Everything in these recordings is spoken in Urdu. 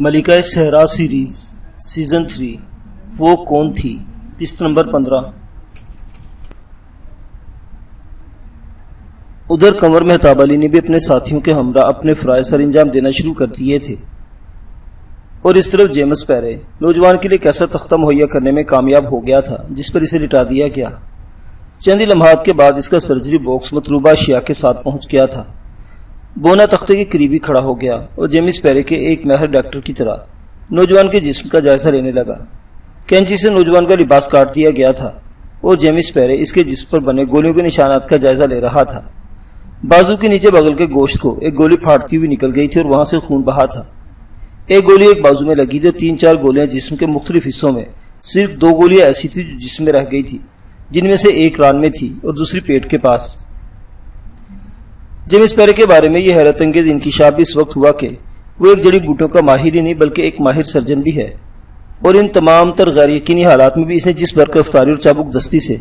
ملکہ صحرا سیریز سیزن 3 وہ کون تھی؟ قسط نمبر 15۔ ادھر کنور مہتاب علی نے بھی اپنے ساتھیوں کے ہمراہ اپنے فرائض سر انجام دینا شروع کر دیے تھے، اور اس طرف جیمز پیرے نوجوان کے لیے کیسا تختہ مہیا کرنے میں کامیاب ہو گیا تھا جس پر اسے لٹا دیا گیا۔ چند ہی لمحات کے بعد اس کا سرجری باکس مطلوبہ اشیاء کے ساتھ پہنچ گیا تھا۔ بونا تختے کے قریب ہی کھڑا ہو گیا اور جیمز پیرے کے ایک ماہر ڈاکٹر کی طرح نوجوان کے جسم کا جائزہ لینے لگا۔ کینچی سے نوجوان کا لباس کاٹ دیا گیا تھا اور جیمز پیرے اس کے جسم پر بنے گولیوں کے نشانات کا جائزہ لے رہا تھا۔ بازو کے نیچے بغل کے گوشت کو ایک گولی پھاڑتی ہوئی نکل گئی تھی اور وہاں سے خون بہا تھا۔ ایک گولی ایک بازو میں لگی تھی اور 3-4 گولیاں جسم کے مختلف حصوں میں۔ صرف 2 گولیاں ایسی تھی جو جسم میں رہ گئی تھی، جن میں سے ایک ران میں تھی اور دوسری پیٹ کے پاس۔ جیمز پیرے کے بارے میں یہ حیرت انگیز انکشاف بھی اس وقت ہوا کہ وہ ایک جڑی بوٹیوں کا ماہر ہی نہیں بلکہ ایک ماہر سرجن بھی ہے، اور ان تمام تر غیر یقینی حالات میں بھی اس نے جس برق رفتاری اور چابک دستی سے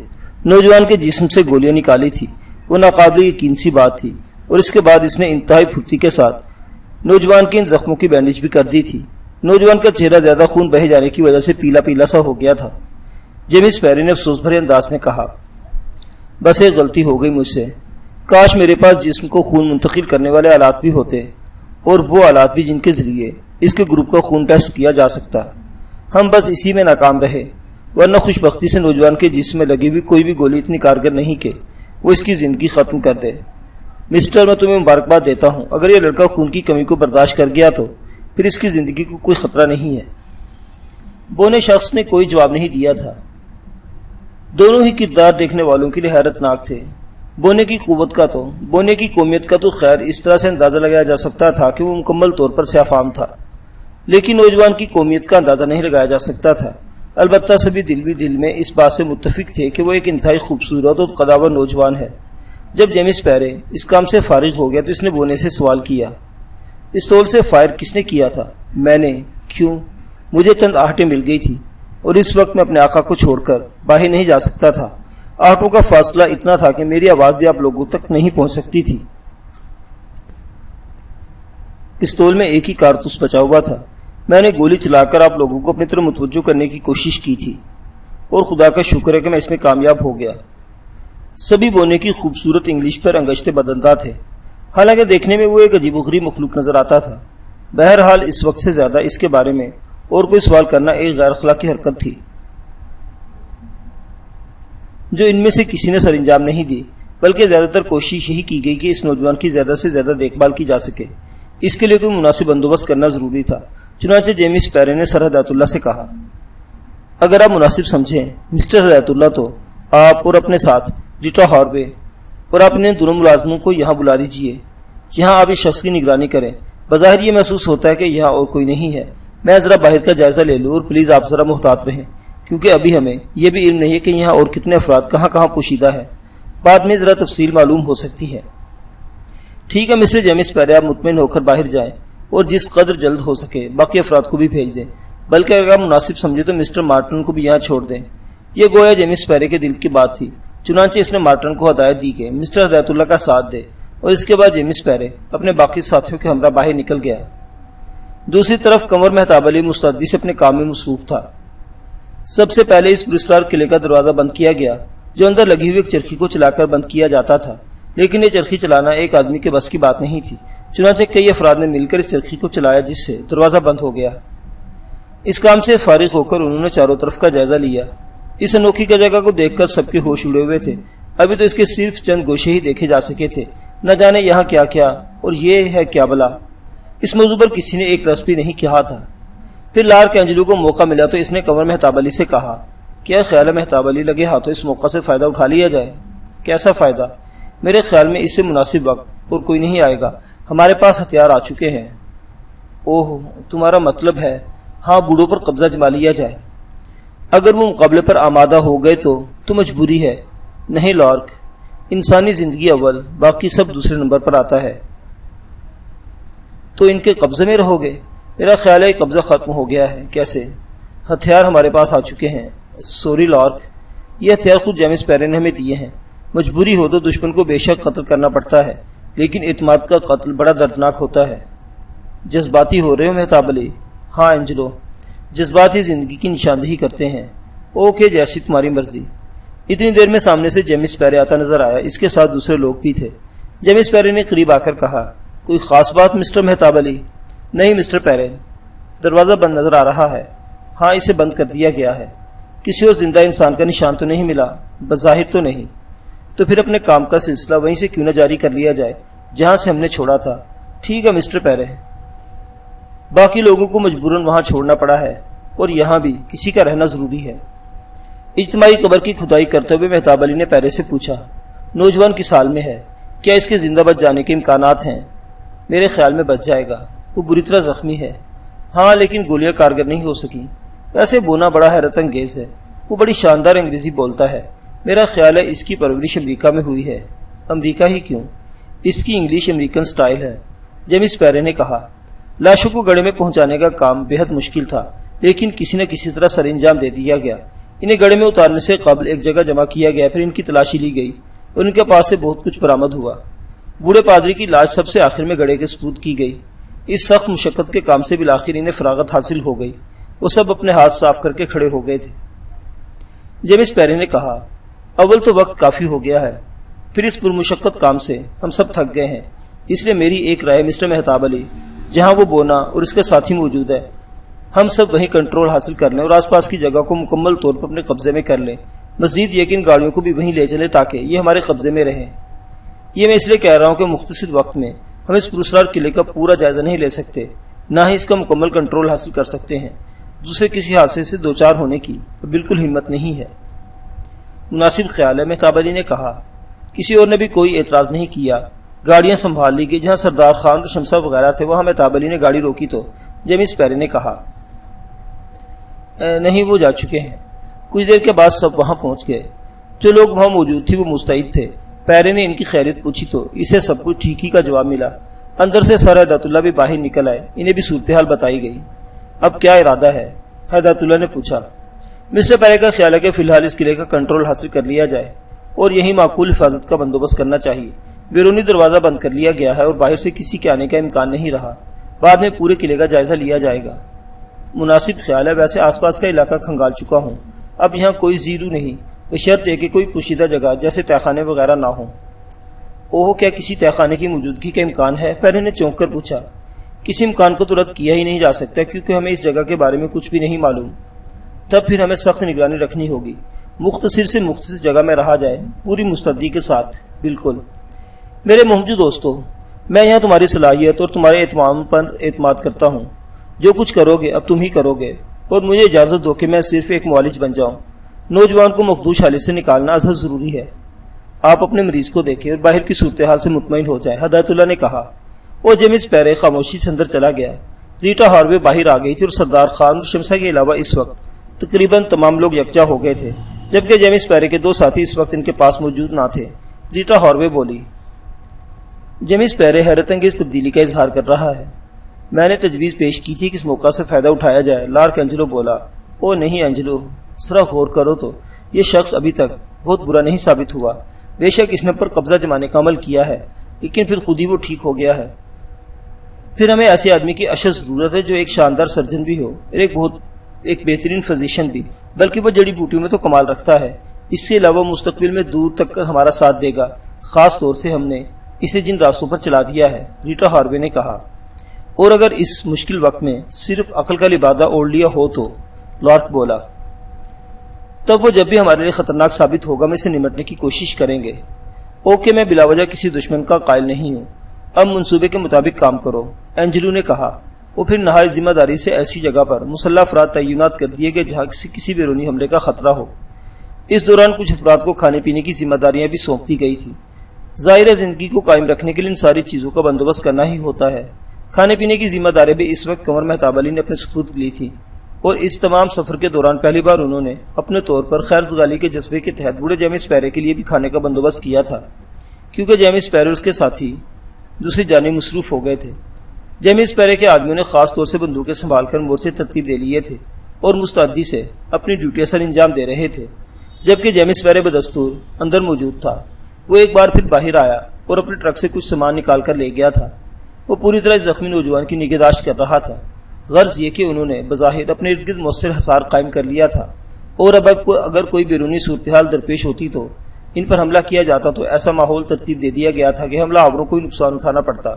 نوجوان کے جسم سے گولیاں نکالی تھی وہ ناقابل یقین سی بات تھی، اور اس کے بعد اس نے انتہائی پھرتی کے ساتھ نوجوان کے ان زخموں کی بینڈیج بھی کر دی تھی۔ نوجوان کا چہرہ زیادہ خون بہے جانے کی وجہ سے پیلا پیلا سا ہو گیا تھا۔ جیمز پیرے نے افسوس بھرے انداز میں کہا، بس ایک غلطی ہو گئی مجھ سے، کاش میرے پاس جسم کو خون منتقل کرنے والے آلات بھی ہوتے، اور وہ آلات بھی جن کے ذریعے اس کے گروپ کا خون ٹیسٹ کیا جا سکتا۔ ہم بس اسی میں ناکام رہے، ورنہ خوش بختی سے نوجوان کے جسم میں لگی ہوئی کوئی بھی گولی اتنی کارگر نہیں کہ وہ اس کی زندگی ختم کر دے۔ مسٹر، میں تمہیں مبارکباد دیتا ہوں، اگر یہ لڑکا خون کی کمی کو برداشت کر گیا تو پھر اس کی زندگی کو کوئی خطرہ نہیں ہے۔ بونے شخص نے کوئی جواب نہیں دیا تھا۔ دونوں ہی کردار دیکھنے والوں کے لیے حیرت ناک تھے۔ بونے کی قومیت کا تو خیر اس طرح سے اندازہ لگایا جا سکتا تھا کہ وہ مکمل طور پر سیاہ فام تھا، لیکن نوجوان کی قومیت کا اندازہ نہیں لگایا جا سکتا تھا۔ البتہ سبھی دل میں اس بات سے متفق تھے کہ وہ ایک انتہائی خوبصورت اور قداور نوجوان ہے۔ جب جیمز پیرے اس کام سے فارغ ہو گیا تو اس نے بونے سے سوال کیا، پستول سے فائر کس نے کیا تھا؟ میں نے۔ کیوں؟ مجھے چند آہٹیں مل گئی تھی اور اس وقت میں اپنے آقا کو چھوڑ کر باہر نہیں جا سکتا تھا۔ آہٹوں کا فاصلہ اتنا تھا کہ میری آواز بھی آپ لوگوں تک نہیں پہنچ سکتی تھی۔ پستول میں ایک ہی کارتوس بچا ہوا تھا۔ میں نے گولی چلا کر آپ لوگوں کو اپنی طرف متوجہ کرنے کی کوشش کی تھی، اور خدا کا شکر ہے کہ میں اس میں کامیاب ہو گیا۔ سبھی بونے کی خوبصورت انگلش پر انگشتے بدندہ تھے، حالانکہ دیکھنے میں وہ ایک عجیب و غریب مخلوق نظر آتا تھا۔ بہرحال اس وقت سے زیادہ اس کے بارے میں اور کوئی سوال کرنا ایک غیر اخلاقی حرکت تھی جو ان میں سے کسی نے سر انجام نہیں دی، بلکہ زیادہ تر کوشش یہی کی گئی کہ اس نوجوان کی زیادہ سے زیادہ دیکھ بھال کی جا سکے۔ اس کے لیے کوئی مناسب بندوبست کرنا ضروری تھا۔ چنانچہ جیمز پیرے نے سر ہدایت اللہ سے کہا، اگر آپ مناسب سمجھیں مسٹر ہدایت اللہ تو آپ اور اپنے ساتھ ریٹا ہاروے اور اپنے دونوں ملازموں کو یہاں بلا لیجئے۔ یہاں آپ اس شخص کی نگرانی کریں۔ بظاہر یہ محسوس ہوتا ہے کہ یہاں اور کوئی نہیں ہے۔ میں ذرا باہر کا جائزہ لے لوں، اور پلیز آپ ذرا محتاط رہیں، کیونکہ ابھی ہمیں یہ بھی علم نہیں ہے کہ یہاں اور کتنے افراد کہاں کہاں پوشیدہ ہے۔ بعد میں ذرا تفصیل معلوم ہو سکتی ہے۔ ٹھیک ہے مسٹر جیمز پیرے، آپ مطمئن ہو کر باہر جائیں اور جس قدر جلد ہو سکے باقی افراد کو بھی بھیج دیں، بلکہ اگر آپ مناسب سمجھے تو مسٹر مارٹن کو بھی یہاں چھوڑ دیں۔ یہ گویا جیمز پیرے کے دل کی بات تھی، چنانچہ اس نے مارٹن کو ہدایت دی کہ مسٹر ہدایت اللہ کا ساتھ دے، اور اس کے بعد جیمز پیرے اپنے باقی ساتھیوں کے ہمراہ باہر نکل گیا۔ دوسری طرف کنور مہتاب علی مستعدی سے اپنے کام میں مصروف تھا۔ سب سے پہلے اس پرستار قلعے کا دروازہ بند کیا گیا، جو اندر لگی ہوئی ایک چرخی کو چلا کر بند کیا جاتا تھا، لیکن یہ چرخی چلانا ایک آدمی کے بس کی بات نہیں تھی۔ چنانچہ کئی افراد نے مل کر اس چرخی کو چلایا، جس سے دروازہ بند ہو گیا۔ اس کام سے فارغ ہو کر انہوں نے چاروں طرف کا جائزہ لیا۔ اس انوکھی کا جگہ کو دیکھ کر سب کے ہوش اڑے ہوئے تھے۔ ابھی تو اس کے صرف چند گوشے ہی دیکھے جا سکے تھے، نہ جانے یہاں کیا کیا اور یہ ہے کیا بلا۔ اس موضوع پر کسی نے ایک لفظ بھی نہیں کہا تھا۔ پھر لارک اینجلو کو موقع ملا تو اس نے کنور مہتاب علی سے کہا، کیا خیال ہے مہتاب علی، لگے ہاتھوں اس موقع سے فائدہ اٹھا لیا جائے؟ کیسا فائدہ؟ میرے خیال میں اس سے مناسب وقت اور کوئی نہیں آئے گا، ہمارے پاس ہتھیار آ چکے ہیں۔ اوہ، تمہارا مطلب ہے ہاں بوڑھوں پر قبضہ جما لیا جائے۔ اگر وہ مقابلے پر آمادہ ہو گئے تو مجبوری ہے۔ نہیں لارک، انسانی زندگی اول، باقی سب دوسرے نمبر پر آتا ہے۔ تو ان کے قبضے میں رہو گے؟ میرا خیال ہے قبضہ ختم ہو گیا ہے۔ کیسے؟ ہتھیار ہمارے پاس آ چکے ہیں۔ سوری لارک، یہ ہتھیار خود جیمز پیرے نے ہمیں دیے ہیں۔ مجبوری ہو تو دشمن کو بے شک قتل کرنا پڑتا ہے، لیکن اعتماد کا قتل بڑا دردناک ہوتا ہے۔ جذباتی ہو رہے ہو مہتاب علی؟ ہاں اینجلو، جذبات ہی زندگی کی نشاندہی کرتے ہیں۔ اوکے، جیسی تمہاری مرضی۔ اتنی دیر میں سامنے سے جیمس پیرے آتا نظر آیا، اس کے ساتھ دوسرے لوگ بھی تھے۔ جیمس پیرے نے قریب آ کر کہا، کوئی خاص بات مسٹر مہتاب علی؟ نہیں مسٹر پیرے، دروازہ بند نظر آ رہا ہے۔ ہاں، اسے بند کر دیا گیا ہے۔ کسی اور زندہ انسان کا نشان تو نہیں ملا؟ بظاہر تو نہیں۔ تو پھر اپنے کام کا سلسلہ وہیں سے کیوں نہ جاری کر لیا جائے جہاں سے ہم نے چھوڑا تھا؟ ٹھیک ہے مسٹر پیرے۔ باقی لوگوں کو مجبوراً وہاں چھوڑنا پڑا ہے، اور یہاں بھی کسی کا رہنا ضروری ہے۔ اجتماعی قبر کی کھدائی کرتے ہوئے مہتاب علی نے پیرے سے پوچھا، نوجوان کس حال میں ہے؟ کیا اس کے زندہ بچ جانے کے امکانات ہیں؟ میرے خیال میں بچ جائے گا، وہ بری طرح زخمی ہے۔ ہاں، لیکن گولیاں کارگر نہیں ہو سکیں۔ ویسے بونا بڑا حیرت انگیز ہے، وہ بڑی شاندار انگریزی بولتا ہے۔ میرا خیال ہے اس کی پرورش امریکہ میں ہوئی ہے۔ امریکہ ہی کیوں، اس کی انگلش امریکن سٹائل ہے، جیمس پیرے نے کہا۔ لاشوں کو گڑھے میں پہنچانے کا کام بے حد مشکل تھا، لیکن کسی نہ کسی طرح سر انجام دے دیا گیا۔ انہیں گڑھے میں اتارنے سے قبل ایک جگہ جمع کیا گیا، پھر ان کی تلاشی لی گئی اور ان کے پاس سے بہت کچھ برآمد ہوا۔ بوڑھے پادری کی لاش سب سے آخر میں گڑھے کے سپرد کی گئی۔ اس سخت مشقت کے کام سے بالآخر انہیں فراغت حاصل ہو گئی۔ وہ سب اپنے ہاتھ صاف کر کے کھڑے ہو گئے تھے۔ جیمس پیرے نے کہا، اول تو وقت کافی ہو گیا ہے، پھر اس پرمشقت کام سے ہم سب تھک گئے ہیں۔ اس لیے میری ایک رائے مسٹر مہتاب علی، جہاں وہ بونا اور اس کے ساتھی موجود ہے، ہم سب وہیں کنٹرول حاصل کر لیں اور آس پاس کی جگہ کو مکمل طور پر اپنے قبضے میں کر لیں۔ مزید یہ کہ ان گاڑیوں کو بھی وہیں لے چلیں تاکہ یہ ہمارے قبضے میں رہیں۔ یہ میں اس لیے کہہ رہا ہوں کہ مختصر وقت میں ہم اس پراسرار قلعے کا پورا جائزہ نہیں لے سکتے، نہ ہی اس کا مکمل کنٹرول حاصل کر سکتے ہیں۔ دوسرے کسی حادثے سے دوچار ہونے کی بالکل ہمت نہیں ہے۔ مناسب خیال ہے، مہتاب علی نے کہا۔ کسی اور نے بھی کوئی اعتراض نہیں کیا۔ گاڑیاں سنبھال لی گئی۔ جہاں سردار خان اور شمسا وغیرہ تھے وہاں مہتاب علی نے گاڑی روکی تو جیمس پیرے نے کہا، نہیں، وہ جا چکے ہیں۔ کچھ دیر کے بعد سب وہاں پہنچ گئے۔ جو لوگ وہاں موجود تھے وہ مستعد تھے۔ پیرے نے ان کی خیریت پوچھی تو اسے سب کچھ ٹھیک ہی کا جواب ملا۔ اندر سے سر ہدایت اللہ بھی باہر نکل آئے۔ انہیں بھی صورتحال بتائی گئی۔ اب کیا ارادہ ہے؟ ہدایت اللہ نے پوچھا۔ مسٹر پیرے کا خیال ہے کہ فی الحال اس قلعے کا کنٹرول حاصل کر لیا جائے اور یہی معقول حفاظت کا بندوبست کرنا چاہیے۔ بیرونی دروازہ بند کر لیا گیا ہے اور باہر سے کسی کے آنے کا امکان نہیں رہا۔ بعد میں پورے قلعے کا جائزہ لیا جائے گا۔ مناسب خیال ہے، ویسے آس پاس کا علاقہ کھنگال چکا ہوں، اب یہاں کوئی زیرو نہیں، بشرط یہ کہ کوئی پوشیدہ جگہ جیسے تہخانے وغیرہ نہ ہوں۔ اوہ، کیا کسی تہخانے کی موجودگی کا امکان ہے؟ پیرے نے چونک کر پوچھا۔ کسی امکان کو تو رد کیا ہی نہیں جا سکتا کیونکہ ہمیں اس جگہ کے بارے میں کچھ بھی نہیں معلوم۔ تب پھر ہمیں سخت نگرانی رکھنی ہوگی۔ مختصر سے مختصر جگہ میں رہا جائے، پوری مستعدی کے ساتھ۔ بالکل میرے محبوب دوستو، میں یہاں تمہاری صلاحیت اور تمہارے اہتمام پر اعتماد کرتا ہوں۔ جو کچھ کرو گے اب تم ہی کرو گے، اور مجھے اجازت دو کہ میں صرف ایک معالج بن جاؤں۔ نوجوان کو مخدوش حالت سے نکالنا ازحد ضروری ہے۔ آپ اپنے مریض کو دیکھیں اور باہر کی صورتحال سے مطمئن ہو جائیں، ہدایت اللہ نے کہا۔ اور جیمس پیرے خاموشی سے اندر چلا گیا۔ ریٹا ہاروے باہر آ گئی تھی اور سردار خان اور شمسا کے علاوہ اس وقت تقریباً تمام لوگ یکجا ہو گئے تھے، جبکہ جیمس پیرے کے دو ساتھی اس وقت ان کے پاس موجود نہ تھے۔ ریٹا ہاروے بولی، جیمس پیرے حیرت انگیز تبدیلی کا اظہار کر رہا ہے۔ میں نے تجویز پیش کی تھی کہ اس موقع سے فائدہ اٹھایا جائے۔ لارک اینجلو بولا، او نہیں اینجلو، ذرا غور کرو تو یہ شخص ابھی تک بہت برا نہیں ثابت ہوا۔ بے شک اس نے پر قبضہ جمانے کا عمل کیا ہے، لیکن پھر خود ہی وہ ٹھیک ہو گیا ہے۔ پھر ہمیں ایسے آدمی کی اشد ضرورت ہے جو ایک شاندار سرجن بھی ہو اور ایک بہترین فزیشین بھی، بلکہ وہ جڑی بوٹیوں میں تو کمال رکھتا ہے۔ اس کے علاوہ مستقبل میں دور تک ہمارا ساتھ دے گا، خاص طور سے ہم نے اسے جن راستوں پر چلا دیا ہے، ریٹا ہاروے نے کہا۔ اور اگر اس مشکل وقت میں صرف عقل کا لبادہ اوڑھ لیا ہو تو، لارک بولا، تب وہ جب بھی ہمارے لیے خطرناک ثابت ہوگا ہم اسے نمٹنے کی کوشش کریں گے۔ اوکے، میں بلا وجہ کسی دشمن کا قائل نہیں ہوں۔ اب منصوبے کے مطابق کام کرو، اینجلو نے کہا۔ وہ پھر نہایت ذمہ داری سے ایسی جگہ پر مسلح افراد تعینات کر دیے گئے جہاں کسی بیرونی حملے کا خطرہ ہو۔ اس دوران کچھ افراد کو کھانے پینے کی ذمہ داریاں بھی سونپ دی گئی تھی۔ ظاہر زندگی کو قائم رکھنے کے لیے ان ساری چیزوں کا بندوبست کرنا ہی ہوتا ہے۔ کھانے پینے کی ذمہ داری بھی اس وقت قمر مہتاب علی نے اپنے سپرد لی تھی، اور اس تمام سفر کے دوران پہلی بار انہوں نے اپنے طور پر خیر سگالی کے جذبے کے تحت بوڑھے جیمس پیرے کے لیے بھی کھانے کا بندوبست کیا تھا، کیونکہ جیمس پیرے اور اس کے ساتھی دوسری جانب مصروف ہو گئے تھے۔ جیمس پیرے کے آدمیوں نے خاص طور سے بندوقیں سنبھال کر مورچے ترتیب دے لیے تھے اور مستعدی سے اپنی ڈیوٹی سر انجام دے رہے تھے، جبکہ جیمس پیرے بدستور اندر موجود تھا۔ وہ ایک بار پھر باہر آیا اور اپنے ٹرک سے کچھ سامان نکال کر لے گیا تھا۔ وہ پوری طرح زخمی نوجوان کی نگہداشت کر رہا تھا غرض یہ کہ انہوں نے بظاہر اپنے ارد گرد مؤثر حصار قائم کر لیا تھا، اور اب اگر کوئی بیرونی صورتحال درپیش ہوتی تو ان پر حملہ کیا جاتا تو ایسا ماحول ترتیب دے دیا گیا تھا کہ حملہ آوروں کو نقصان اٹھانا پڑتا۔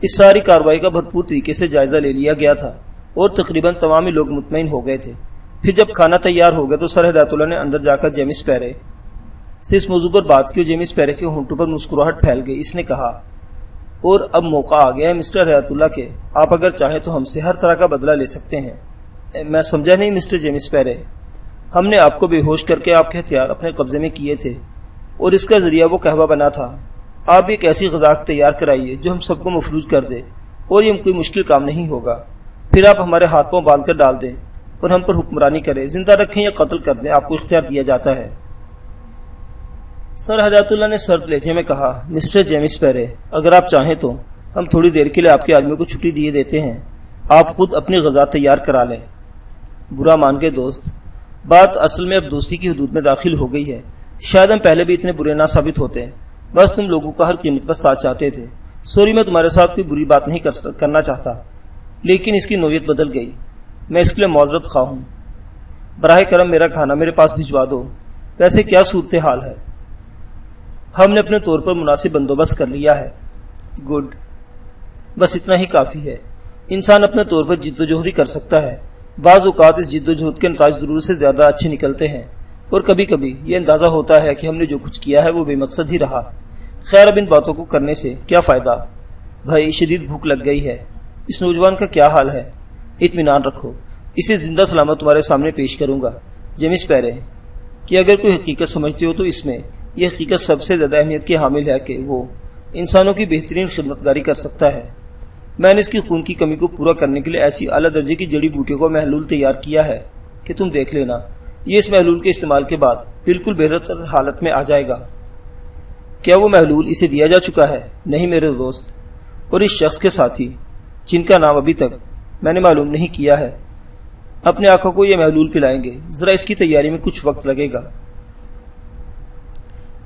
اس ساری کارروائی کا بھرپور طریقے سے جائزہ لے لیا گیا تھا اور تقریباً تمام ہی لوگ مطمئن ہو گئے تھے۔ پھر جب کھانا تیار ہو گیا تو سر ہدایت اللہ نے اندر جا کر جیمس پیرے سے اس موضوع پر بات کی اور جیمس پیرے کے ہونٹوں پر مسکراہٹ پھیل گئی۔ اس نے کہا، اور اب موقع آ گیا ہے مسٹر ہدایت اللہ کے، آپ اگر چاہیں تو ہم سے ہر طرح کا بدلہ لے سکتے ہیں۔ میں سمجھا نہیں مسٹر جیمس پیرے، ہم نے آپ کو بے ہوش کر کے آپ کے ہتھیار اپنے قبضے میں کیے تھے اور اس کا ذریعہ وہ قہوہ بنا تھا۔ آپ ایک ایسی غذا تیار کرائیے جو ہم سب کو مفلوج کر دے، اور یہ کوئی مشکل کام نہیں ہوگا۔ پھر آپ ہمارے ہاتھ پاؤں باندھ کر ڈال دیں اور ہم پر حکمرانی کریں، زندہ رکھیں یا قتل کر دیں، آپ کو اختیار دیا جاتا ہے۔ سر ہدایت اللہ نے سرد لہجے میں کہا، مسٹر جیمس پیرے، اگر آپ چاہیں تو ہم تھوڑی دیر کے لیے آپ کے آدمیوں کو چھٹی دیے دیتے ہیں، آپ خود اپنی غذا تیار کرا لیں۔ برا مان کے دوست، بات اصل میں اب دوستی کی حدود میں داخل ہو گئی ہے۔ شاید ہم پہلے بھی اتنے برے نہ ثابت ہوتے، بس تم لوگوں کا ہر قیمت پر ساتھ چاہتے تھے۔ سوری، میں تمہارے ساتھ کوئی بری بات نہیں کرنا چاہتا، لیکن اس کی نوعیت بدل گئی، میں اس کے لیے معذرت خواہ ہوں۔ براہ کرم میرا کھانا میرے پاس بھجوا دو۔ ویسے کیا صورتحال ہے؟ ہم نے اپنے طور پر مناسب بندوبست کر لیا ہے۔ گڈ، بس اتنا ہی کافی ہے۔ انسان اپنے طور پر جد و جہد ہی کر سکتا ہے۔ بعض اوقات اس جد و جہد کے نتائج ضرورت سے زیادہ اچھے نکلتے ہیں، اور کبھی کبھی یہ اندازہ ہوتا ہے کہ ہم نے جو کچھ کیا ہے وہ بے مقصد ہی رہا۔ خیر، اب ان باتوں کو کرنے سے کیا فائدہ؟ بھائی، شدید بھوک لگ گئی ہے۔ اس نوجوان کا کیا حال ہے؟ اطمینان رکھو، اسے زندہ سلامت تمہارے سامنے پیش کروں گا۔ جیمس پیرے، کہ اگر کوئی حقیقت سمجھتے ہو تو اس میں یہ حقیقت سب سے زیادہ اہمیت کی حامل ہے کہ وہ انسانوں کی بہترین خدمتگاری کر سکتا ہے۔ میں نے اس کی خون کی کمی کو پورا کرنے کے لیے ایسی اعلیٰ درجے کی جڑی بوٹیوں کا محلول تیار کیا ہے کہ تم دیکھ لینا، یہ اس محلول کے استعمال کے بعد بالکل بہتر حالت میں آ جائے گا۔ کیا وہ محلول اسے دیا جا چکا ہے؟ نہیں میرے دوست، اور اس شخص کے ساتھی جن کا نام ابھی تک میں نے معلوم نہیں کیا ہے اپنے آقا کو یہ محلول پلائیں گے۔ ذرا اس کی تیاری میں کچھ وقت لگے گا۔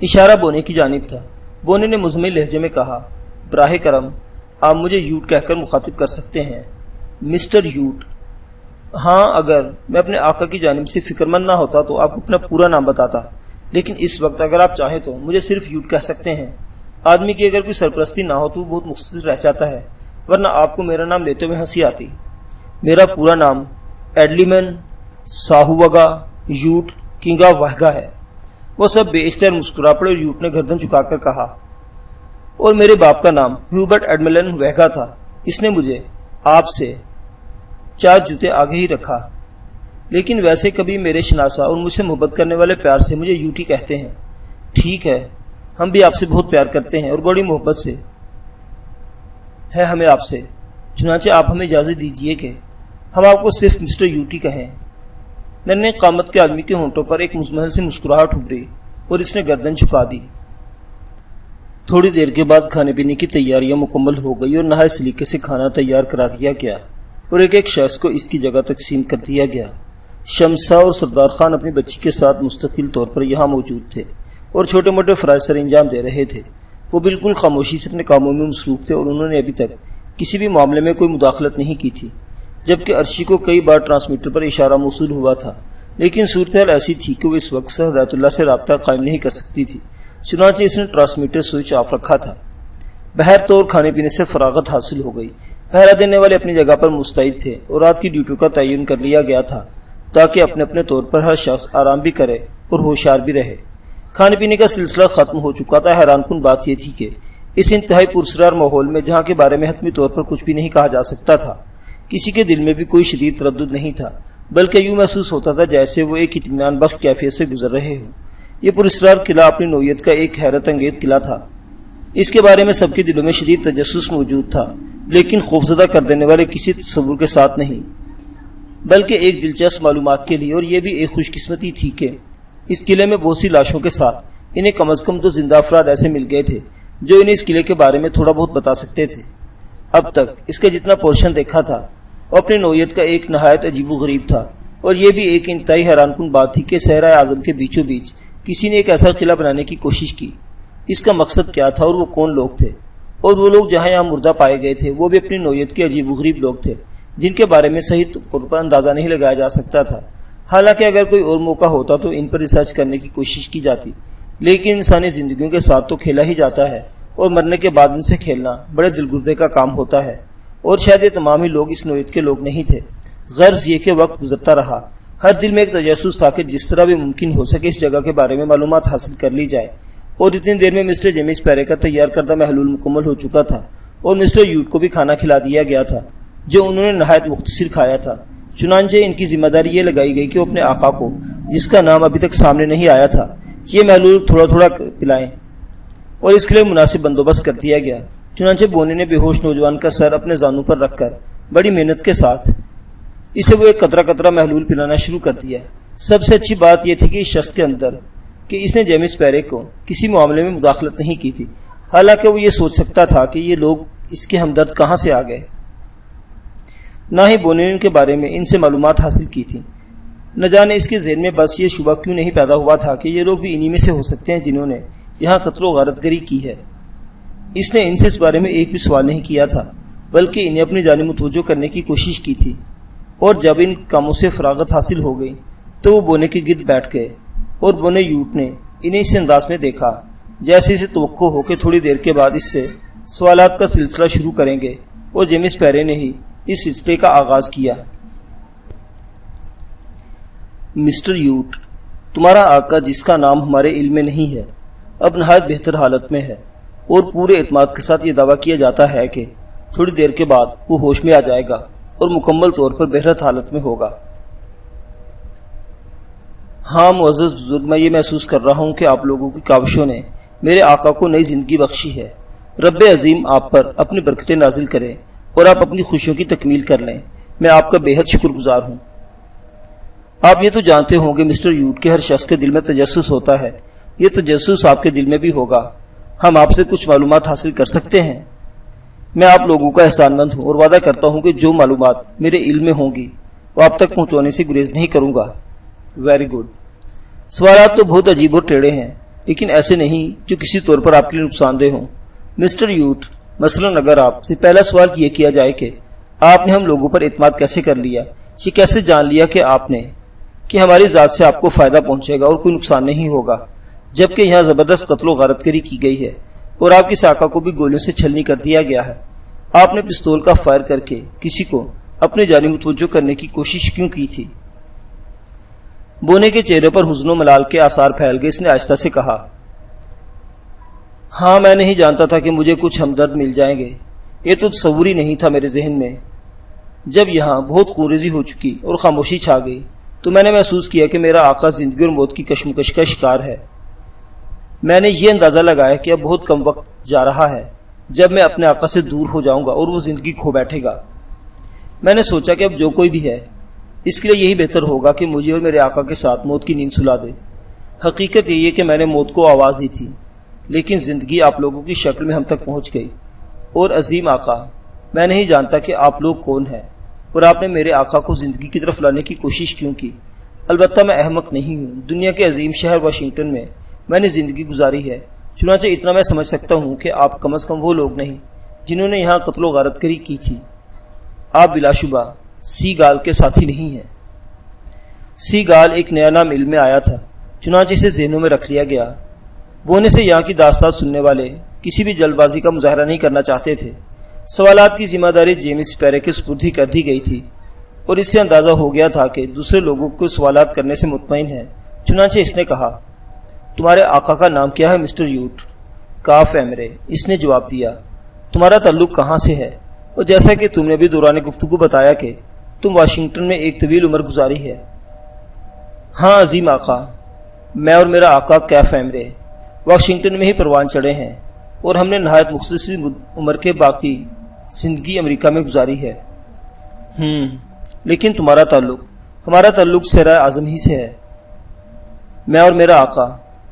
اشارہ بونے کی جانب تھا۔ بونے نے مزمل لہجے میں کہا، براہ کرم آپ مجھے یوٹ کہہ کر مخاطب کر سکتے ہیں۔ مسٹر یوٹ؟ ہاں، اگر میں اپنے آقا کی جانب سے فکر مند نہ ہوتا تو آپ کو اپنا پورا نام بتاتا، لیکن اس وقت اگر آپ چاہیں تو مجھے صرف یوٹ کہہ سکتے ہیں۔ آدمی کی اگر کوئی سرپرستی نہ ہو تو وہ بہت مختصر رہ جاتا ہے، ورنہ آپ کو میرا نام لیتے ہوئے ہنسی آتی۔ میرا پورا نام ایڈلیمن ساہوگا یوٹ کنگا وہگا ہے۔ وہ سب بے اختیار مسکرا پڑے اور یوٹ نے گردن چکا کر کہا، اور میرے باپ کا نام ہیوبرٹ ایڈملن وہگا تھا۔ اس نے مجھے آپ سے 4 جوتے آگے ہی رکھا، لیکن ویسے کبھی میرے شناسا اور مجھ سے محبت کرنے والے پیار سے مجھے یوٹی کہتے ہیں۔ ٹھیک ہے، ہم بھی آپ سے بہت پیار کرتے ہیں اور بڑی محبت سے ہے ہمیں آپ سے، چنانچہ آپ ہمیں اجازت دیجیے کہ ہم آپ کو صرف مسٹر یوٹی کہیں۔ ننھے قامت کے آدمی کے ہونٹوں پر ایک مزمحل سے مسکراہٹ ابھری اور اس نے گردن جھکا دی۔ تھوڑی دیر کے بعد کھانے پینے کی تیاریاں مکمل ہو گئی اور نہایت سلیقے سے کھانا تیار کرا دیا گیا اور ایک ایک شخص کو اس کی جگہ تقسیم کر دیا گیا۔ شمسا اور سردار خان اپنی بچی کے ساتھ مستقل طور پر یہاں موجود تھے اور چھوٹے موٹے فرائض سر انجام دے رہے تھے۔ وہ بالکل خاموشی سے اپنے کاموں میں مصروف تھے اور انہوں نے ابھی تک کسی بھی معاملے میں کوئی مداخلت نہیں کی تھی، جبکہ عرشی کو کئی بار ٹرانسمیٹر پر اشارہ موصول ہوا تھا، لیکن صورتحال ایسی تھی کہ وہ اس وقت سر ہدایت اللہ سے رابطہ قائم نہیں کر سکتی تھی، چنانچہ اس نے ٹرانسمیٹر سوئچ آف رکھا تھا۔ بہر طور کھانے پینے سے فراغت حاصل ہو گئی۔ پہرا دینے والے اپنی جگہ پر مستعد تھے اور رات کی ڈیوٹیوں کا تعین کر لیا گیا تھا تاکہ اپنے اپنے طور پر ہر شخص آرام بھی کرے اور ہوشیار بھی رہے۔ کھانے پینے کا سلسلہ ختم ہو چکا تھا۔ حیران کن بات یہ تھی کہ اس انتہائی پراسرار ماحول میں، جہاں کے بارے میں حتمی طور پر کچھ بھی نہیں کہا جا سکتا تھا، کسی کے دل میں بھی کوئی شدید تردد نہیں تھا، بلکہ یوں محسوس ہوتا تھا جیسے وہ ایک اطمینان بخش کیفیت سے گزر رہے ہوں۔ یہ پراسرار قلعہ اپنی نوعیت کا ایک حیرت انگیز قلعہ تھا۔ اس کے بارے میں سب کے دلوں میں شدید تجسس موجود تھا، لیکن خوفزدہ کر دینے والے کسی تصور کے ساتھ نہیں، بلکہ ایک دلچسپ معلومات کے لیے۔ اور یہ بھی ایک خوش قسمتی تھی کہ اس قلعے میں بہت سی لاشوں کے ساتھ انہیں کم از کم 2 زندہ افراد ایسے مل گئے تھے جو انہیں اس قلعے کے بارے میں تھوڑا بہت بتا سکتے تھے۔ اب تک اس کا جتنا پورشن دیکھا تھا وہ اپنی نوعیت کا ایک نہایت عجیب و غریب تھا، اور یہ بھی ایک انتہائی حیران کن بات تھی کہ صحرائے اعظم کے بیچوں بیچ کسی نے ایک ایسا قلعہ بنانے کی کوشش کی۔ اس کا مقصد کیا تھا اور وہ کون لوگ تھے؟ اور وہ لوگ جہاں یہاں مردہ پائے گئے تھے وہ بھی اپنی نوعیت کے عجیب و غریب لوگ تھے۔ جن کے بارے میں صحیح طور پر اندازہ نہیں لگایا جا سکتا تھا۔ حالانکہ اگر کوئی اور موقع ہوتا تو ان پر ریسرچ کرنے کی کوشش کی جاتی، لیکن انسانی زندگیوں کے ساتھ تو کھیلا ہی جاتا ہے اور مرنے کے بعد ان سے کھیلنا بڑے دلگردے کا کام ہوتا ہے، اور شاید یہ تمام ہی لوگ اس نوعیت کے لوگ نہیں تھے۔ غرض یہ کہ وقت گزرتا رہا، ہر دل میں ایک تجسس تھا کہ جس طرح بھی ممکن ہو سکے اس جگہ کے بارے میں معلومات حاصل کر لی جائے، اور اتنی دیر میں مسٹر جیمز پیرے کا تیار کردہ محلول مکمل ہو چکا تھا اور مسٹر یوٹ کو بھی کھانا کھلا دیا گیا تھا جو انہوں نے نہایت مختصر کھایا تھا۔ چنانچہ ان کی ذمہ داری یہ لگائی گئی کہ وہ اپنے آقا کو، جس کا نام ابھی تک سامنے نہیں آیا تھا، یہ محلول تھوڑا تھوڑا پلائیں، اور اس کے لیے مناسب بندوبست کر دیا گیا۔ چنانچہ بونے نے بے ہوش نوجوان کا سر اپنے زانوں پر رکھ کر بڑی محنت کے ساتھ اسے وہ ایک قطرہ قطرہ محلول پلانا شروع کر دیا۔ سب سے اچھی بات یہ تھی کہ اس شخص کے اندر کہ اس نے جیمز پیرے کو کسی معاملے میں مداخلت نہیں کی تھی، حالانکہ وہ یہ سوچ سکتا تھا کہ یہ لوگ اس کے ہمدرد کہاں سے آ گئے۔ نہ ہی بونے نے ان کے بارے میں ان سے معلومات حاصل کی تھی۔ نہ جانے اس کے ذہن میں بس یہ شبہ کیوں نہیں پیدا ہوا تھا کہ یہ لوگ بھی انہی میں سے ہو سکتے ہیں جنہوں نے یہاں قتل و غارت گری کی ہے۔ اس نے ان سے اس بارے میں ایک بھی سوال نہیں کیا تھا، بلکہ انہیں اپنی جانب متوجہ کرنے کی کوشش کی تھی، اور جب ان کاموں سے فراغت حاصل ہو گئی تو وہ بونے کے گرد بیٹھ گئے، اور بونے یوٹ نے انہیں اس انداز میں دیکھا جیسے اسے توقع ہو کہ تھوڑی دیر کے بعد اس سے سوالات کا سلسلہ شروع کریں گے، اور جیمز پیرے نے ہی اس سلسلے کا آغاز کیا۔ مسٹر یوٹ، تمہارا آقا جس کا نام ہمارے علم میں نہیں ہے اب نہایت بہتر حالت میں ہے، اور پورے اعتماد کے ساتھ یہ دعویٰ کیا جاتا ہے کہ تھوڑی دیر کے بعد وہ ہوش میں آ جائے گا اور مکمل طور پر بہتر حالت میں ہوگا۔ ہاں معزز بزرگ، میں یہ محسوس کر رہا ہوں کہ آپ لوگوں کی کاوشوں نے میرے آقا کو نئی زندگی بخشی ہے۔ رب عظیم آپ پر اپنی برکتیں نازل کرے اور آپ اپنی خوشیوں کی تکمیل کر لیں۔ میں آپ کا بے حد شکر گزار ہوں۔ آپ یہ تو جانتے ہوں گے مسٹر یوٹ کہ ہر شخص کے دل میں تجسس ہوتا ہے، یہ تجسس آپ کے دل میں بھی ہوگا۔ ہم آپ سے کچھ معلومات حاصل کر سکتے ہیں؟ میں آپ لوگوں کا احسان مند ہوں اور وعدہ کرتا ہوں کہ جو معلومات میرے علم میں ہوں گی وہ آپ تک پہنچانے سے گریز نہیں کروں گا۔ Very good. سوالات تو بہت عجیب اور ٹیڑھے ہیں، لیکن ایسے نہیں جو کسی طور پر آپ کے لیے نقصان دہ ہوں۔ مسٹر یوٹ، مثلاً اگر آپ سے پہلا سوال یہ کیا جائے کہ آپ نے ہم لوگوں پر اعتماد کیسے کر لیا، یہ کیسے جان لیا کہ آپ نے کہ ہماری ذات سے آپ کو فائدہ پہنچے گا اور کوئی نقصان نہیں ہوگا، جبکہ یہاں زبردست قتل و غارت گری کی گئی ہے اور آپ کی ساکہ کو بھی گولیوں سے چھلنی کر دیا گیا ہے، آپ نے پستول کا فائر کر کے کسی کو اپنے جانب متوجہ کرنے کی کوشش کیوں کی تھی؟ بونے کے چہرے پر حزن و ملال کے آثار پھیل گئے۔ اس نے آہستہ سے کہا، ہاں میں نہیں جانتا تھا کہ مجھے کچھ ہمدرد مل جائیں گے، یہ تو تصور ہی نہیں تھا میرے ذہن میں۔ جب یہاں بہت خونریزی ہو چکی اور خاموشی چھا گئی تو میں نے محسوس کیا کہ میرا آقا زندگی اور موت کی کشمکش کا شکار ہے۔ میں نے یہ اندازہ لگایا کہ اب بہت کم وقت جا رہا ہے جب میں اپنے آقا سے دور ہو جاؤں گا اور وہ زندگی کھو بیٹھے گا۔ میں نے سوچا کہ اب جو کوئی بھی ہے اس کے لیے یہی بہتر ہوگا کہ مجھے اور میرے آقا کے ساتھ موت کی نیند سلا دے۔ حقیقت یہ ہے کہ میں نے موت کو آواز دی تھی، لیکن زندگی آپ لوگوں کی شکل میں ہم تک پہنچ گئی۔ اور عظیم آقا، میں نہیں جانتا کہ آپ لوگ کون ہیں اور آپ نے میرے آقا کو زندگی کی طرف لانے کی کوشش کیوں کی۔ البتہ میں احمق نہیں ہوں، دنیا کے عظیم شہر واشنگٹن میں نے زندگی گزاری ہے، چنانچہ اتنا میں سمجھ سکتا ہوں کہ آپ کم از کم وہ لوگ نہیں جنہوں نے یہاں قتل و غارت گری کی تھی۔ آپ بلا شبہ سی گال کے ساتھی نہیں ہیں۔ سی گال ایک نیا نام علم میں آیا تھا، چنانچہ اسے ذہنوں میں رکھ لیا گیا۔ بونے سے یہاں کی داستان سننے والے کسی بھی جلد بازی کا مظاہرہ نہیں کرنا چاہتے تھے۔ سوالات کی ذمہ داری جیمز پیرے کے سپرد کر دی گئی تھی، اور اس سے اندازہ ہو گیا تھا کہ دوسرے لوگوں کو سوالات کرنے سے مطمئن ہے۔ چنانچہ اس نے کہا، تمہارے آقا کا نام کیا ہے مسٹر یوٹ؟ کاف ایمرے، اس نے جواب دیا۔ تمہارا تعلق کہاں سے ہے؟ اور جیسا کہ تم نے بھی دوران گفتگو بتایا کہ تم واشنگٹن میں ایک طویل عمر گزاری ہے۔ ہاں عظیم آقا، میں اور میرا آقا کیف ایمرے واشنگٹن میں ہی پروان چڑھے ہیں، اور ہم نے نہایت مختصر عمر کے باقی زندگی امریکہ میں گزاری ہے۔ لیکن تمہارا تعلق؟ ہمارا تعلق سرائے اعظم ہی سے ہے۔ میں اور میرا آقا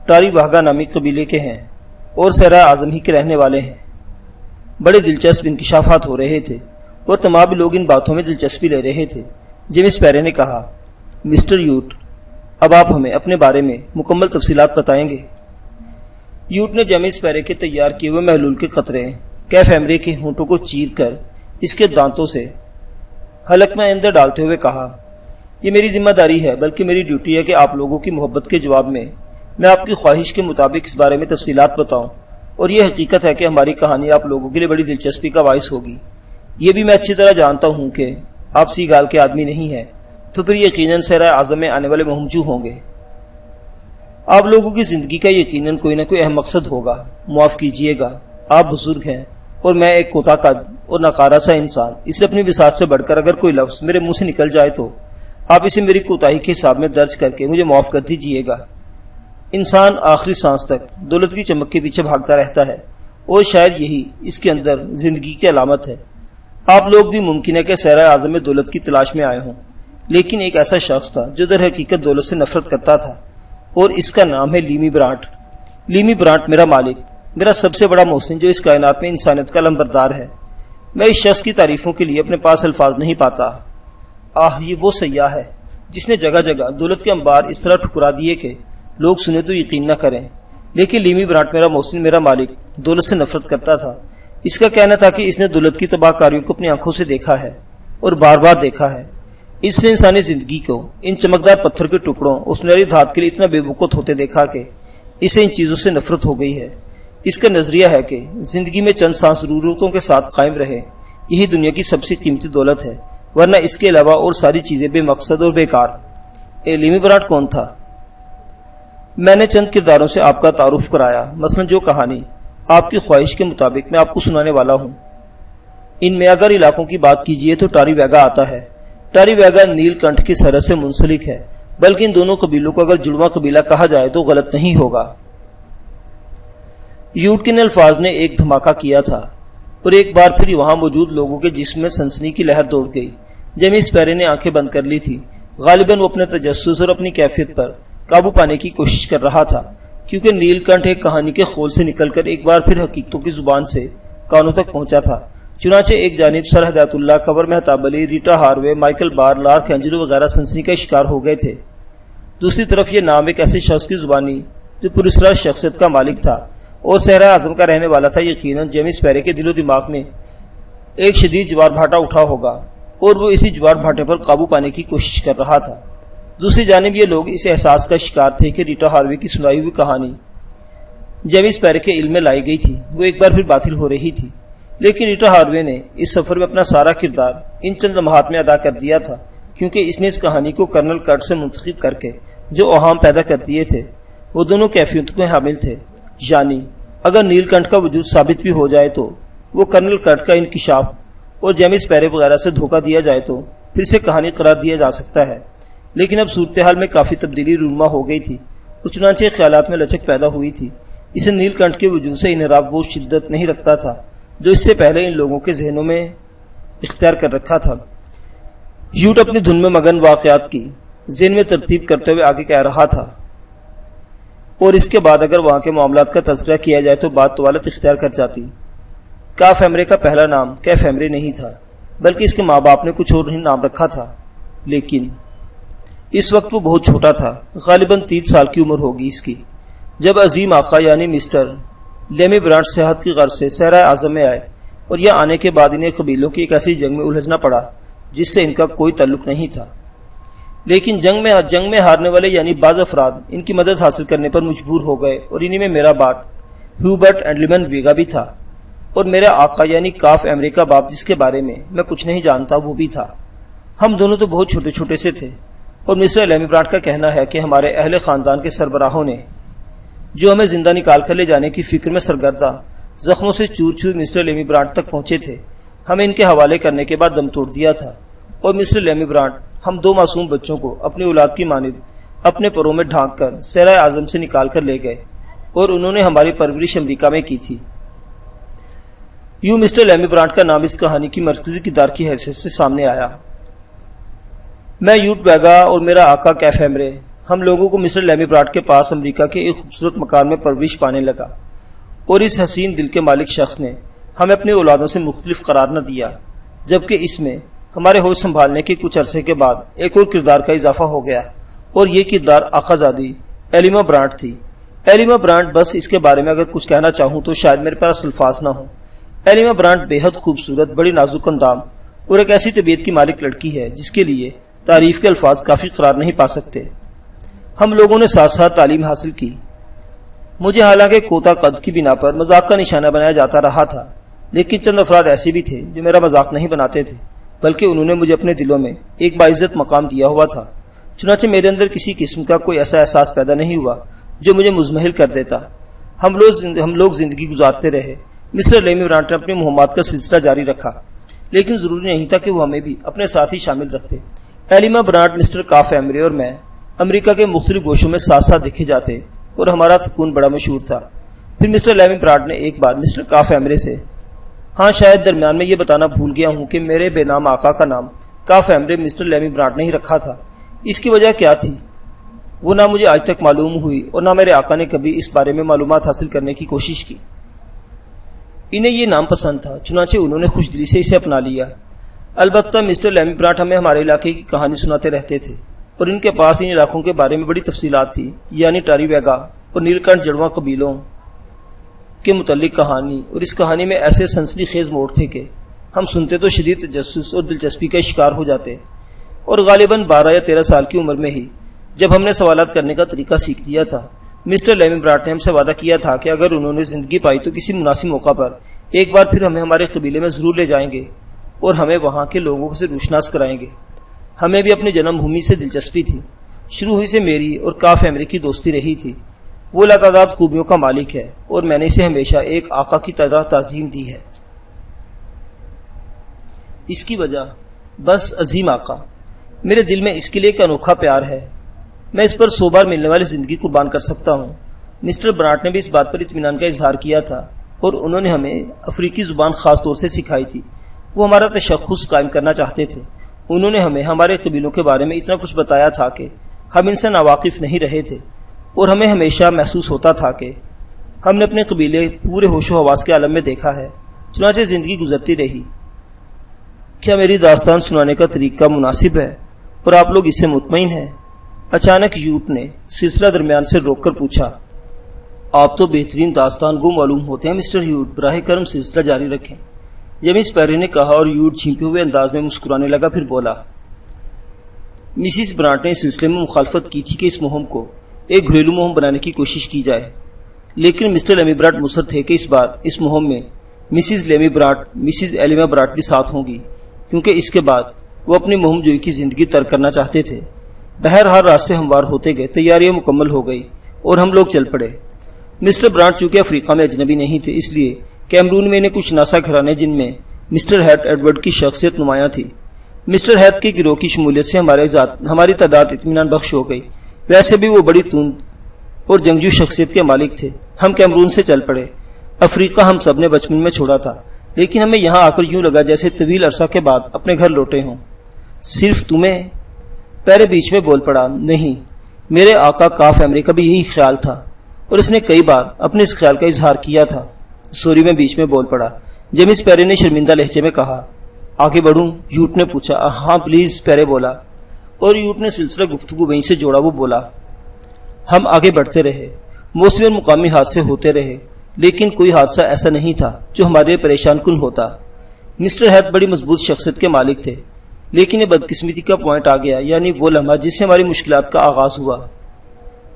ٹاری واہگا نامی قبیلے کے ہیں اور سرائے اعظم ہی کے رہنے والے ہیں۔ بڑے دلچسپ انکشافات ہو رہے تھے اور تمام لوگ ان باتوں میں دلچسپی لے رہے تھے۔ جیمز پیرے نے کہا، مسٹر یوٹ، اب آپ ہمیں اپنے بارے میں مکمل تفصیلات بتائیں گے؟ یوٹ نے جیمز پیرے کے تیار کیے ہوئے محلول کے قطرے کیف ایمرے کے ہونٹوں کو چیر کر اس کے دانتوں سے حلق میں اندر ڈالتے ہوئے کہا، یہ میری ذمہ داری ہے، بلکہ میری ڈیوٹی ہے کہ آپ لوگوں کی محبت کے جواب میں آپ کی خواہش کے مطابق اس بارے میں تفصیلات بتاؤں، اور یہ حقیقت ہے کہ ہماری کہانی آپ لوگوں کے لیے بڑی دلچسپی کا باعث ہوگی۔ یہ بھی میں اچھی طرح جانتا ہوں کہ آپ سیگال کے آدمی نہیں ہیں، تو پھر یقیناً صحرائے اعظم میں آنے والے مہمجو ہوں گے۔ آپ لوگوں کی زندگی کا یقیناً کوئی نہ کوئی اہم مقصد ہوگا۔ معاف کیجیے گا، آپ بزرگ ہیں اور میں ایک کوتا قد اور ناکارہ سا انسان، اس لیے اپنی بساط سے بڑھ کر اگر کوئی لفظ میرے منہ سے نکل جائے تو آپ اسے میری کوتاہی کے حساب میں درج کر کے مجھے معاف کر دیجیے گا۔ انسان آخری سانس تک دولت کی چمک کے پیچھے بھاگتا رہتا ہے، اور شاید یہی اس کے اندر زندگی کی علامت ہے۔ آپ لوگ بھی ممکن ہے کہ صحرائے اعظم میں دولت کی تلاش میں آئے ہوں، لیکن ایک ایسا شخص تھا جو در حقیقت دولت سے نفرت کرتا تھا، اور اس کا نام ہے لیمی برانٹ۔ لیمی برانٹ میرا مالک، میرا سب سے بڑا محسن، جو اس کائنات میں انسانیت کا لمبردار ہے۔ میں اس شخص کی تعریفوں کے لیے اپنے پاس الفاظ نہیں پاتا۔ یہ وہ سیاح ہے جس نے جگہ جگہ دولت کے انبار اس طرح ٹھکرا دیے کہ لوگ سنیں تو یقین نہ کریں، لیکن لیمی برانٹ میرا محسن، میرا مالک، دولت سے نفرت کرتا تھا۔ اس کا کہنا تھا کہ اس نے دولت کی تباہ کاریوں کو اپنی آنکھوں سے دیکھا ہے، اور بار بار دیکھا ہے۔ اس نے انسانی زندگی کو ان چمکدار پتھر کے ٹکڑوں اور سنہری دھات کے لیے اتنا بے وقوف ہوتے دیکھا کہ اسے ان چیزوں سے نفرت ہو گئی ہے۔ اس کا نظریہ ہے کہ زندگی میں چند سانس ضرورتوں کے ساتھ قائم رہے، یہی دنیا کی سب سے قیمتی دولت ہے، ورنہ اس کے علاوہ اور ساری چیزیں بے مقصد اور بیکار۔ لیمی برانٹ کون تھا؟ میں نے چند کرداروں سے آپ کا تعارف کرایا، مثلا جو کہانی آپ کی خواہش کے مطابق میں آپ کو سنانے والا ہوں۔ ان میں اگر علاقوں کی بات کیجیے تو ٹاری ویگا آتا ہے۔ ٹاری ویگا نیل کنٹھ کی سرحد سے منسلک ہے، بلکہ ان دونوں قبیلوں کو اگر جڑواں قبیلہ کہا جائے تو غلط نہیں ہوگا۔ یوٹ کے ان الفاظ نے ایک دھماکہ کیا تھا، اور ایک بار پھر وہاں موجود لوگوں کے جسم میں سنسنی کی لہر دوڑ گئی۔ جیمس پیرے نے آنکھیں بند کر لی تھی، غالباً وہ اپنے تجسس اور اپنی کیفیت پر قابو پانے کی کوشش کر رہا تھا، کیونکہ نیل کنٹھ ایک کہانی کے خول سے نکل کر ایک بار پھر حقیقتوں کی زبان سے کانوں تک پہنچا تھا۔ چنانچہ ایک جانب سر ہدایت اللہ، قبر مہتاب علی، ریٹا ہاروے، مائیکل بار، لارک اینجلو وغیرہ سنسنی کا شکار ہو گئے تھے۔ دوسری طرف یہ نام ایک ایسے شخص کی زبانی جو پراسرار شخصیت کا مالک تھا اور صحرائے اعظم کا رہنے والا تھا، یقیناً جیمس پیرے کے دل و دماغ میں ایک شدید جوار بھاٹا اٹھا ہوگا، اور وہ اسی جوار بھاٹے پر قابو پانے کی کوشش کر رہا تھا۔ دوسری جانب یہ لوگ اس احساس کا شکار تھے کہ ریٹا ہاروے کی سنائی ہوئی کہانی جیمس پیرے کے علم میں لائی گئی تھی، وہ ایک بار پھر باطل ہو رہی تھی۔ لیکن ریٹا ہاروے نے اس سفر میں اپنا سارا کردار ان چند لمحات میں ادا کر دیا تھا، کیونکہ اس نے اس کہانی کو کرنل کٹ سے منتخب کر کے جو اوہام پیدا کر دیے تھے وہ دونوں کیفیتوں کے حامل تھے، یعنی اگر نیل کنٹھ کا وجود ثابت بھی ہو جائے تو وہ کرنل کٹ کا انکشاف اور جیمس پیرے وغیرہ سے دھوکہ دیا جائے تو پھر سے کہانی قرار دیا جا سکتا ہے۔ لیکن اب صورتحال میں کافی تبدیلی رونما ہو گئی تھی، اور چنانچہ خیالات میں لچک پیدا ہوئی تھی۔ اسے نیل کنٹھ کے وجود سے انحراف وہ شدت نہیں رکھتا تھا جو اس سے پہلے ان لوگوں کے ذہنوں میں اختیار کر رکھا تھا۔ یوٹ اپنی دھن میں مگن واقعات کی ذہن میں ترتیب کرتے ہوئے آگے کہہ رہا تھا، اور اس کے بعد اگر وہاں کے معاملات کا تذکرہ کیا جائے تو بات طوالت اختیار کر جاتی۔ کاف ایمرے کا پہلا نام کیف ایمرے نہیں تھا، بلکہ اس کے ماں باپ نے کچھ اور ہی نام رکھا تھا، لیکن اس وقت وہ بہت چھوٹا تھا، غالباً 3 سال کی عمر ہوگی اس کی، جب عظیم آقا یعنی مسٹر لیمی برانٹ صحت کی غرض سے صحرائے اعظم میں آئے، اور یہ آنے کے بعد انہیں قبیلوں کی ایک ایسی جنگ میں الجھنا پڑا جس سے ان کا کوئی تعلق نہیں تھا۔ لیکن جنگ میں ہارنے والے یعنی بعض افراد ان کی مدد حاصل کرنے پر مجبور ہو گئے، اور انہی میں میرا باپ ہیوبرٹ اینڈلیمن ویگا بھی تھا، اور میرا آقا یعنی کاف ایمرے کا باپ جس کے بارے میں کچھ نہیں جانتا وہ بھی تھا۔ ہم دونوں تو بہت چھوٹے چھوٹے سے تھے، اور مسٹر لیمی برانٹ کا کہنا ہے کہ ہمارے اہل خاندان کے سربراہوں نے جو ہمیں زندہ نکال کر لے جانے کی فکر میں سرگردہ زخموں سے چور چور مسٹر لیمی برانٹ تک پہنچے تھے، ہمیں ان کے حوالے کرنے کے بعد دم توڑ دیا تھا، اور مسٹر لیمی برانٹ ہم 2 معصوم بچوں کو اپنی اولاد کی مانند اپنے پروں میں ڈھانک کر صحرائے اعظم سے نکال کر لے گئے، اور انہوں نے ہماری پرورش امریکہ میں کی تھی۔ یوں مسٹر لیمی برانٹ کا نام اس کہانی کی مرکزی کردار کی حیثیت سے سامنے آیا۔ میں یوٹ ویگا اور میرا آقا کیف ایمرے ہم لوگوں کو مسٹر لیمی برانٹ کے پاس امریکہ کے ایک خوبصورت مکان میں پرورش پانے لگا، اور اس حسین دل کے مالک شخص نے ہمیں اپنی اولادوں سے مختلف قرار نہ دیا، جبکہ اس میں ہمارے ہوش سنبھالنے کے کچھ عرصے کے بعد ایک اور کردار کا اضافہ ہو گیا، اور یہ کردار آقا زادی ایلیما برانٹ تھی۔ ایلیما برانٹ، بس اس کے بارے میں اگر کچھ کہنا چاہوں تو شاید میرے پاس الفاظ نہ ہوں۔ ایلیما برانٹ بے حد خوبصورت، بڑی نازک اندام اور ایک ایسی طبیعت کی مالک لڑکی ہے جس کے لیے تعریف کے الفاظ کافی قرار نہیں پا سکتے۔ ہم لوگوں نے ساتھ ساتھ تعلیم حاصل کی۔ مجھے حالانکہ کوتا قد کی بنا پر مذاق کا نشانہ بنایا جاتا رہا تھا، لیکن چند افراد ایسے بھی تھے جو میرا مذاق نہیں بناتے تھے، بلکہ انہوں نے مجھے اپنے دلوں میں ایک باعزت مقام دیا ہوا تھا۔ چنانچہ میرے اندر کسی قسم کا کوئی ایسا احساس پیدا نہیں ہوا جو مجھے مزمحل کر دیتا۔ ہم لوگ زندگی گزارتے رہے۔ مسٹر لیمی برانٹ نے اپنی مہمات کا سلسلہ جاری رکھا، لیکن ضروری نہیں تھا کہ وہ ہمیں بھی اپنے ساتھ ہی شامل رکھتے۔ ایلیما برانٹ، مسٹر کاف ایمری اور میں امریکہ کے مختلف گوشوں میں ساتھ ساتھ دیکھے جاتے اور ہمارا تکون بڑا مشہور تھا۔ پھر مسٹر لیمی برانٹ نے ایک بار مسٹر کاف ایمری سے، ہاں شاید درمیان میں یہ بتانا بھول گیا ہوں کہ میرے بے نام آقا کا نام کاف ایمری مسٹر لیمی برانٹ نے ہی رکھا تھا۔ اس کی وجہ کیا تھی وہ نہ مجھے آج تک معلوم ہوئی اور نہ میرے آقا نے کبھی اس بارے میں معلومات حاصل کرنے کی کوشش کی۔ انہیں یہ نام پسند تھا، چنانچہ انہوں نے خوش دلی سے اسے اپنا لیا۔ البتہ مسٹر لیمی برانٹ ہمیں ہمارے علاقے کی کہانی سناتے رہتے تھے اور ان کے پاس ان علاقوں کے بارے میں بڑی تفصیلات تھی، یعنی ٹاری ویگا اور نیل کنٹھ جڑواں قبیلوں کے متعلق کہانی، اور اس کہانی میں ایسے سنسنی خیز موڑ تھے کہ ہم سنتے تو شدید تجسس اور دلچسپی کا شکار ہو جاتے، اور غالباً 12 یا 13 سال کی عمر میں ہی جب ہم نے سوالات کرنے کا طریقہ سیکھ لیا تھا، مسٹر لیمی برانٹ نے ہم سے وعدہ کیا تھا کہ اگر انہوں نے زندگی پائی تو کسی مناسب موقع پر ایک بار پھر ہمیں ہمارے قبیلے میں ضرور لے جائیں گے اور ہمیں وہاں کے لوگوں سے روشناس کرائیں گے۔ ہمیں بھی اپنی جنم بھومی سے دلچسپی تھی۔ شروع ہی سے میری اور کاف ایمری کی دوستی رہی تھی۔ وہ لاتعداد خوبیوں کا مالک ہے اور میں نے اسے ہمیشہ ایک آقا کی طرح تعظیم دی ہے۔ اس کی وجہ بس عظیم آقا، میرے دل میں اس کے لیے ایک انوکھا پیار ہے۔ میں اس پر 100 بار ملنے والی زندگی قربان کر سکتا ہوں۔ مسٹر برانٹ نے بھی اس بات پر اطمینان کا اظہار کیا تھا اور انہوں نے ہمیں افریقی زبان خاص طور سے سکھائی تھی۔ وہ ہمارا تشخص قائم کرنا چاہتے تھے۔ انہوں نے ہمیں ہمارے قبیلوں کے بارے میں اتنا کچھ بتایا تھا کہ ہم ان سے ناواقف نہیں رہے تھے، اور ہمیں ہمیشہ محسوس ہوتا تھا کہ ہم نے اپنے قبیلے پورے ہوش و حواس کے عالم میں دیکھا ہے۔ چنانچہ زندگی گزرتی رہی۔ کیا میری داستان سنانے کا طریقہ مناسب ہے اور آپ لوگ اس سے مطمئن ہیں؟ اچانک یوٹ نے سلسلہ درمیان سے روک کر پوچھا۔ آپ تو بہترین داستان گو معلوم ہوتے ہیں مسٹر یوٹ، براہ کرم سلسلہ جاری رکھیں، جیمز پیری نے کہا، اور یوٹ جھیمتے ہوئے انداز میں مسکرانے لگا۔ پھر بولا، مسز برانٹ نے اس سلسلے میں مخالفت کی تھی کہ اس مہم کو ایک گھریلو مہم بنانے کی کوشش کی جائے، لیکن مسٹر لیمی برانٹ مصر تھے کہ اس بار اس مہم میں مسز لیمی برانٹ، مسز ایلیما برانٹ بھی ساتھ ہوں گی، کیونکہ اس کے بعد وہ اپنی مہم جوئی کی زندگی ترک کرنا چاہتے تھے۔ بہرحال راستے ہموار ہوتے گئے، تیاریاں مکمل ہو گئی اور ہم لوگ چل پڑے۔ مسٹر برانٹ چونکہ افریقہ میں اجنبی نہیں تھے، اس لیے کیمرون میں انہیں کچھ ناسا گھرانے جن میں مسٹر ہیٹ ایڈورڈ کی شخصیت نمایاں تھی۔ مسٹر ہیت کے گروہ کی شمولیت سے ہماری تعداد اطمینان بخش ہو گئی۔ ویسے بھی وہ بڑی تند اور جنگجو شخصیت کے مالک تھے۔ ہم کیمرون سے چل پڑے۔ افریقہ ہم سب نے بچپن میں چھوڑا تھا، لیکن ہمیں یہاں آ کر یوں لگا جیسے طویل عرصہ کے بعد اپنے گھر لوٹے ہوں۔ صرف تمہیں؟ پیرے بیچ میں بول پڑا۔ نہیں، میرے آقا کاف ایمری کا بھی یہی خیال تھا اور اس نے کئی بار اپنے اس خیال کا اظہار کیا تھا۔ سوری، میں بیچ میں بول پڑا، جیمز پیرے نے شرمندہ لہجے میں کہا۔ آگے بڑھوں؟ یوٹ نے پوچھا۔ ہاں پلیز، پیرے بولا، اور یوٹ نے سلسلہ گفتگو وہیں سے جوڑا۔ وہ بولا، ہم آگے بڑھتے رہے، موسمی اور مقامی حادثے ہوتے رہے، لیکن کوئی حادثہ ایسا نہیں تھا جو ہمارے لیے پریشان کن ہوتا۔ مسٹر ہیت بڑی مضبوط شخصیت کے مالک تھے، لیکن یہ بدقسمتی کا پوائنٹ آ گیا، یعنی وہ لمحہ جس سے ہماری مشکلات کا آغاز ہوا۔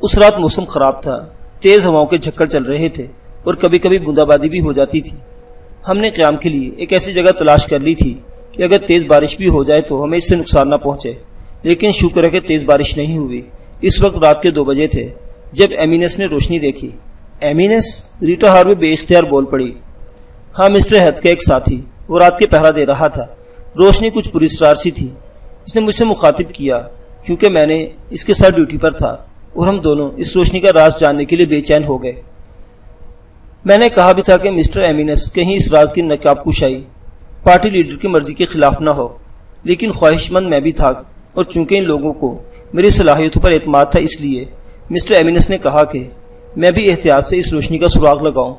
اس رات موسم خراب تھا، تیز ہواؤں کے جھکڑ چل رہے تھے اور کبھی کبھی بوندا بادی بھی ہو جاتی تھی۔ ہم نے قیام کے لیے ایک ایسی جگہ تلاش کر لی تھی کہ اگر تیز بارش بھی ہو جائے تو ہمیں اس سے نقصان نہ پہنچے، لیکن شکر ہے کہ تیز بارش نہیں ہوئی۔ اس وقت رات کے 2 بجے تھے جب ایمینس نے روشنی دیکھی۔ ایمینس؟ ریٹا ہاروے بے اختیار بول پڑی۔ ہاں، مسٹر ہیت کا ایک ساتھی، وہ رات کے پہرا دے رہا تھا۔ روشنی کچھ پراسرار سی تھی۔ اس نے مجھ سے مخاطب کیا کیونکہ میں نے اس کے ساتھ ڈیوٹی پر تھا اور ہم دونوں اس روشنی کا راز جاننے کے لیے بے چین ہو گئے۔ میں نے کہا بھی تھا کہ مسٹر ایمینس کہیں اس راز کی نقاب کشائی پارٹی لیڈر کی مرضی کے خلاف نہ ہو، لیکن خواہش مند میں بھی تھا، اور چونکہ ان لوگوں کو میری صلاحیتوں پر اعتماد تھا، اس لیے مسٹر ایمینس نے کہا کہ میں بھی احتیاط سے اس روشنی کا سراغ لگاؤں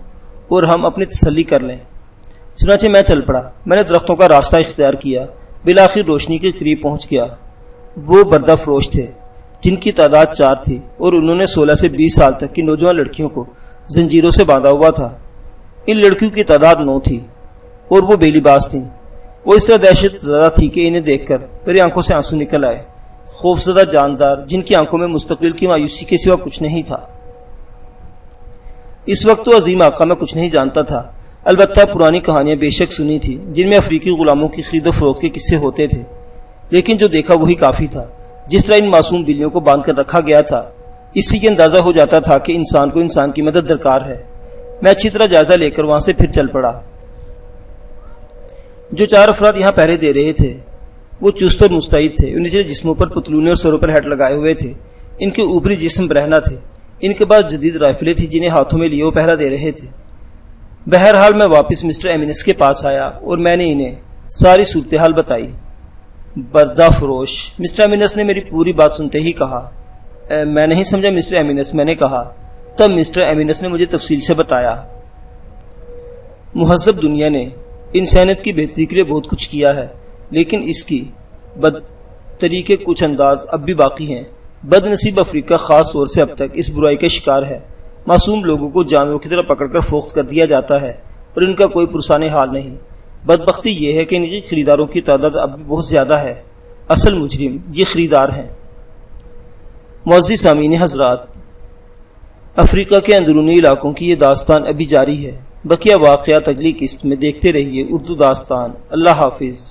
اور ہم اپنی تسلی کر لیں۔ چنانچہ میں چل پڑا۔ میں نے درختوں کا راستہ اختیار کیا، بالآخر روشنی کے قریب پہنچ گیا۔ وہ بردہ فروش تھے جن کی تعداد 4 تھی اور انہوں نے 16 سے 20 سال تک کی نوجوان لڑکیوں کو زنجیروں سے باندھا ہوا تھا۔ ان لڑکیوں کی تعداد 9 تھی اور وہ بے لباس تھیں۔ وہ اس طرح دہشت زدہ تھی کہ انہیں دیکھ کر میری آنکھوں سے آنسو نکل آئے۔ خوفزدہ جاندار جن کی آنکھوں میں مستقبل کی مایوسی کے سوا کچھ نہیں تھا۔ اس وقت تو عظیم آقا میں کچھ نہیں جانتا تھا، البتہ پرانی کہانیاں بے شک سنی تھی جن میں افریقی غلاموں کی خرید و فروخت کے قصے ہوتے تھے، لیکن جو دیکھا وہی کافی تھا۔ جس طرح ان معصوم بلیوں کو باندھ کر رکھا گیا تھا، اس سے یہ اندازہ ہو جاتا تھا کہ انسان کو انسان کی مدد درکار ہے۔ میں اچھی طرح جائزہ لے کر وہاں سے پھر چل پڑا۔ جو 4 افراد یہاں پہرے دے رہے تھے وہ چست اور مستعد تھے۔ ان کے جسموں پر پتلونے اور سروں پر ہیٹ لگائے ہوئے تھے۔ ان کے اوپری جسم برہنہ تھے۔ ان کے پاس جدید رائفلیں تھیں جنہیں ہاتھوں میں لیے وہ پہرا دے رہے تھے۔ بہرحال میں واپس مسٹر ایمینس کے پاس آیا اور میں نے انہیں ساری صورتحال بتائی۔ بردہ فروش، مسٹر ایمینس نے میری پوری بات سنتے ہی کہا۔ میں نہیں سمجھا مسٹر ایمینس، میں نے کہا۔ تب مسٹر ایمینس نے مجھے تفصیل سے بتایا۔ مہذب دنیا نے انسانیت کی بہتری کے لیے بہت کچھ کیا ہے، لیکن اس کی بدتری کے کچھ انداز اب بھی باقی ہیں۔ بد نصیب افریقہ خاص طور سے اب تک اس برائی کا شکار ہے۔ معصوم لوگوں کو جانوروں کی طرح پکڑ کر فروخت کر دیا جاتا ہے اور ان کا کوئی پرسان حال نہیں۔ بدبختی یہ ہے کہ ان کی خریداروں کی تعداد اب بھی بہت زیادہ ہے۔ اصل مجرم یہ خریدار ہیں۔ معزز سامعین حضرات، افریقہ کے اندرونی علاقوں کی یہ داستان ابھی جاری ہے۔ بقیہ واقعات اگلی قسط میں دیکھتے رہیے اردو داستان۔ اللہ حافظ۔